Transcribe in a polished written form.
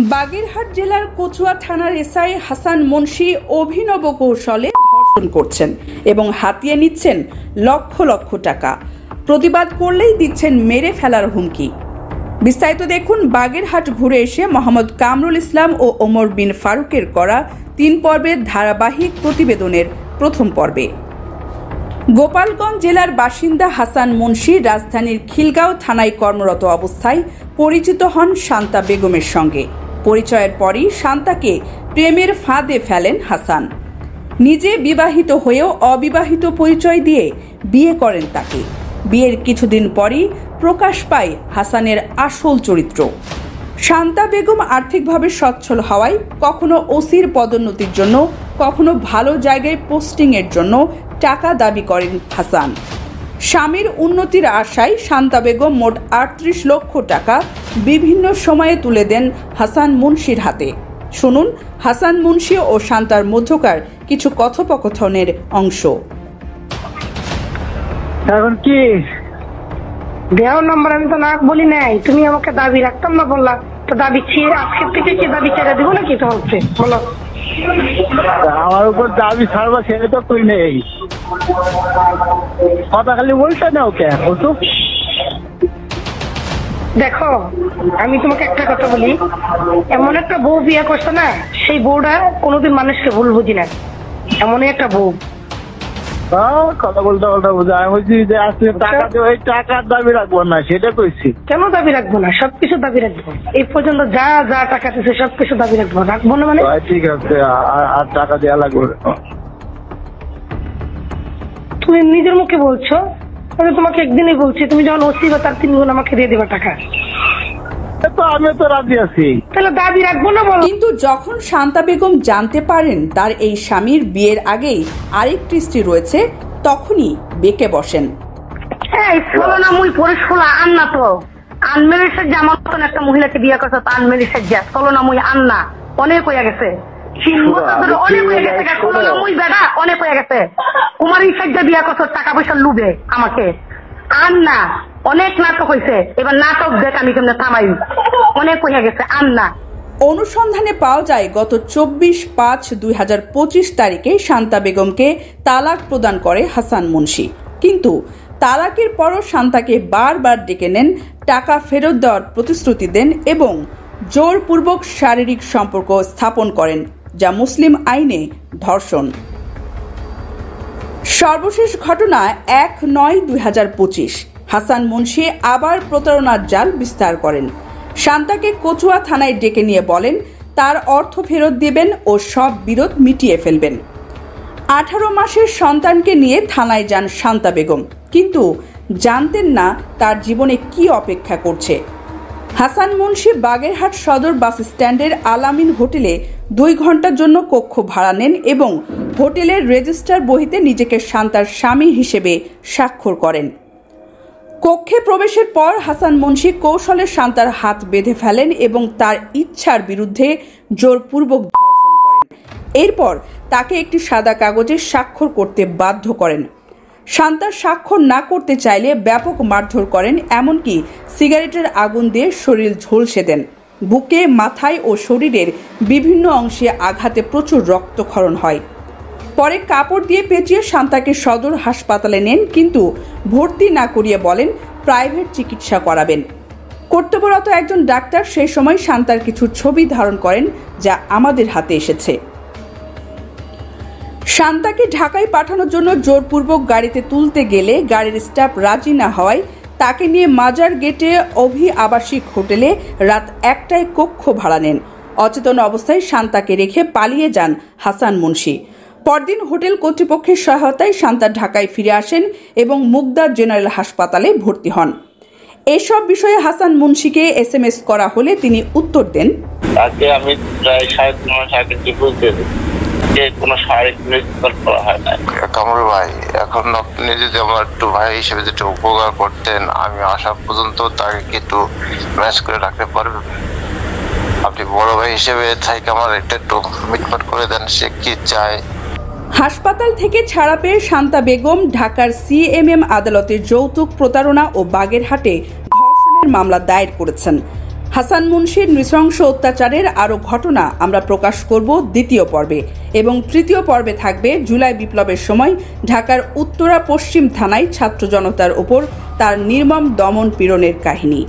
বাগেরহাট জেলার কচুয়া থানার এসআই হাসান মুন্সি অভিনব কৌশলে ধর্ষণ করছেন এবং হাতিয়ে নিচ্ছেন লক্ষ লক্ষ টাকা। প্রতিবাদ করলেই দিচ্ছেন মেরে ফেলার হুমকি। বিস্তারিত দেখুন বাগেরহাট ঘুরে এসে মোহাম্মদ কামরুল ইসলাম ও ওমর বিন ফারুকের করা 3 পর্বের ধারাবাহিক প্রতিবেদনের প্রথম পর্বে। গোপালগঞ্জ জেলার বাসিন্দা হাসান মুন্সি রাজধানীর খিলগাঁও থানায় কর্মরত অবস্থায় পরিচিত হন শান্তা বেগমের সঙ্গে। পরিচয়ের পরই শান্তাকে প্রেমের ফাঁদে ফেলেন হাসান। নিজে বিবাহিত হয়েও অবিবাহিত পরিচয় দিয়ে বিয়ে করেন তাকে। বিয়ের কিছুদিন পরই প্রকাশ পায় হাসানের আসল চরিত্র। শান্তা বেগম আর্থিকভাবে সচ্ছল হওয়ায় কখনো ওসির পদোন্নতির জন্য, কখনো ভালো জায়গায় পোস্টিংয়ের জন্য টাকা দাবি করেন হাসান। স্বামীর উন্নতির আশায় শান্তা বেগম মোট 38 লক্ষ টাকা বিভিন্ন সময়ে তুলে দেন হাসান মুন্সির হাতে। শুনুন হাসান মুন্সি ও শান্তার মধ্যকার কিছু কথোপকথনের অংশ। এখন কি দেওয়ার নাম্বার আমি তো না বলি নাই, তুমি আমাকে দাবি রাখতাম না বললা, তো দাবি আজকের থেকে কি দাবি ছেড়ে দিব নাকি? তো হচ্ছে বলো, আমার উপর দাবি ছাড়বা ছেড়ে তো তুই নেই, কথা খালি বলতে না ওকে বলতো। দেখো আমি তোমাকে একটা কথা বলি, এমন একটা বউ বিয়ে করছে না, সেই বউটা কোনোদিন মানুষকে ভুল বুঝি না, এমনই একটা বউ। কথা বলতে বুঝা আমি বলছি যে আজকে টাকা দেবো, এই টাকার দাবি রাখবো না সেটা কইছি। কেন দাবি রাখবো না? সবকিছু দাবি রাখবো। এই পর্যন্ত যা যা টাকা দিচ্ছে সবকিছু দাবি রাখবো। রাখবো না মানে ঠিক আছে, আর টাকা দেওয়া লাগবে। তুমি নিজের মুখে বলছো, আমি তোমাকে একদিনই বলছি তুমি যখন ওসি বা তার 3 গুণ আমাকে দিয়ে দেবা টাকা। আমি তো রাজি আছি, তাহলে দাবি রাখবো না বলো। কিন্তু যখন শান্তা বেগম জানতে পারেন তার এই স্বামীর বিয়ের আগেই আরেকটি স্ত্রী রয়েছে, তখনই বেঁকে বসেন। হ্যাঁ, ছলনাময়ী পরিশুলা আন্না তো আনমেরিসের জামার মতন একটা মহিলাকে বিয়ে করছে, তো আনমেরিসের যা ছলনাময়ী আন্না অনেক হয়ে গেছে, অনেক হয়ে গেছে, ছলনাময়ী বেড়া অনেক হয়ে গেছে। কুমারী সাজ্জা বিয়ে করছে টাকা পয়সার লুবে আমাকে। আন্না অনেক নাটক হয়েছে, এবার নাটক দেখ আমি কেমনে থামাই, অনেক হয়ে গেছে আন্না। অনুসন্ধানে পাওয়া যায় গত 24/5/2025 তারিখে শান্তা বেগমকে তালাক প্রদান করে হাসান মুন্সি। কিন্তু তালাকের পরও শান্তাকে বারবার ডেকে নেন, টাকা ফেরত দেওয়ার প্রতিশ্রুতি দেন এবং জোরপূর্বক শারীরিক সম্পর্ক স্থাপন করেন, যা মুসলিম আইনে ধর্ষণ। সর্বশেষ ঘটনা 1/9/2025 হাসান মুন্সি আবার প্রতারণার জাল বিস্তার করেন। শান্তাকে কচুয়া থানায় ডেকে নিয়ে বলেন তার অর্থ ফেরত দেবেন ও সব বিরোধ মিটিয়ে ফেলবেন। 18 মাসের সন্তানকে নিয়ে থানায় যান শান্তা বেগম, কিন্তু জানতেন না তার জীবনে কি অপেক্ষা করছে। হাসান মুন্সি বাগেরহাট সদর বাস স্ট্যান্ডের আলামিন হোটেলে 2 ঘন্টার জন্য কক্ষ ভাড়া নেন এবং হোটেলের রেজিস্টার বহিতে নিজেকে শান্তার স্বামী হিসেবে স্বাক্ষর করেন। কক্ষে প্রবেশের পর হাসান মুন্সি কৌশলে শান্তার হাত বেঁধে ফেলেন এবং তার ইচ্ছার বিরুদ্ধে জোরপূর্বক ধর্ষণ করেন। এরপর তাকে একটি সাদা কাগজে স্বাক্ষর করতে বাধ্য করেন। শান্তার স্বাক্ষর না করতে চাইলে ব্যাপক মারধর করেন, এমনকি সিগারেটের আগুন দিয়ে শরীর ঝলসে দেন। বুকে, মাথায় ও শরীরের বিভিন্ন অংশে আঘাতে প্রচুর রক্তক্ষরণ হয়। পরে কাপড় দিয়ে পেঁচিয়ে শান্তাকে সদর হাসপাতালে নেন, কিন্তু ভর্তি না করিয়ে বলেন প্রাইভেট চিকিৎসা করাবেন। কর্তব্যরত একজন ডাক্তার সেই সময় শান্তার কিছু ছবি ধারণ করেন, যা আমাদের হাতে এসেছে। শান্তাকে ঢাকায় পাঠানোর জন্য জোরপূর্বক গাড়িতে তুলতে গেলে গাড়ির স্টাফ রাজি না হওয়ায় তাকে নিয়ে মাজার গেটে অভি আবাসিক হোটেলে রাত 1টায় কক্ষ ভাড়া নেন। অচেতন অবস্থায় শান্তাকে রেখে পালিয়ে যান হাসান মুন্সি। পরদিন হোটেল কর্তৃপক্ষের সহায়তায় শান্তা ঢাকায় ফিরে আসেন এবং মুগদা জেনারেল হাসপাতালে ভর্তি হন। এসব বিষয়ে হাসান মুন্সিকে SMS করা হলে তিনি উত্তর দেন, তাকে আমি প্রায় 3.5 মাস আগে ডিভোর্স দিয়েছি, কোনো শারীরিক নির্যাতন করা হয় না। কামরুল ভাই, এখন আপনি যদি আমার একটু ভাই হিসেবে যেটা উপকার করতেন, আমি আসা পর্যন্ত তাকে একটু ম্যাচ করে রাখতে পারবেন। আপনি বড় ভাই হিসেবে তাকে আমার একটু মিটমাট করে দেন, সে কি চায়। হাসপাতাল থেকে ছাড়া পেয়ে শান্তা বেগম ঢাকার CMM আদালতে যৌতুক প্রতারণা ও বাগেরহাটে ধর্ষণের মামলা দায়ের করেছেন। হাসান মুন্সির নৃশংস অত্যাচারের আরও ঘটনা আমরা প্রকাশ করব দ্বিতীয় পর্বে এবং তৃতীয় পর্বে থাকবে জুলাই বিপ্লবের সময় ঢাকার উত্তরা পশ্চিম থানায় ছাত্র জনতার ওপর তার নির্মম দমন পীড়নের কাহিনী।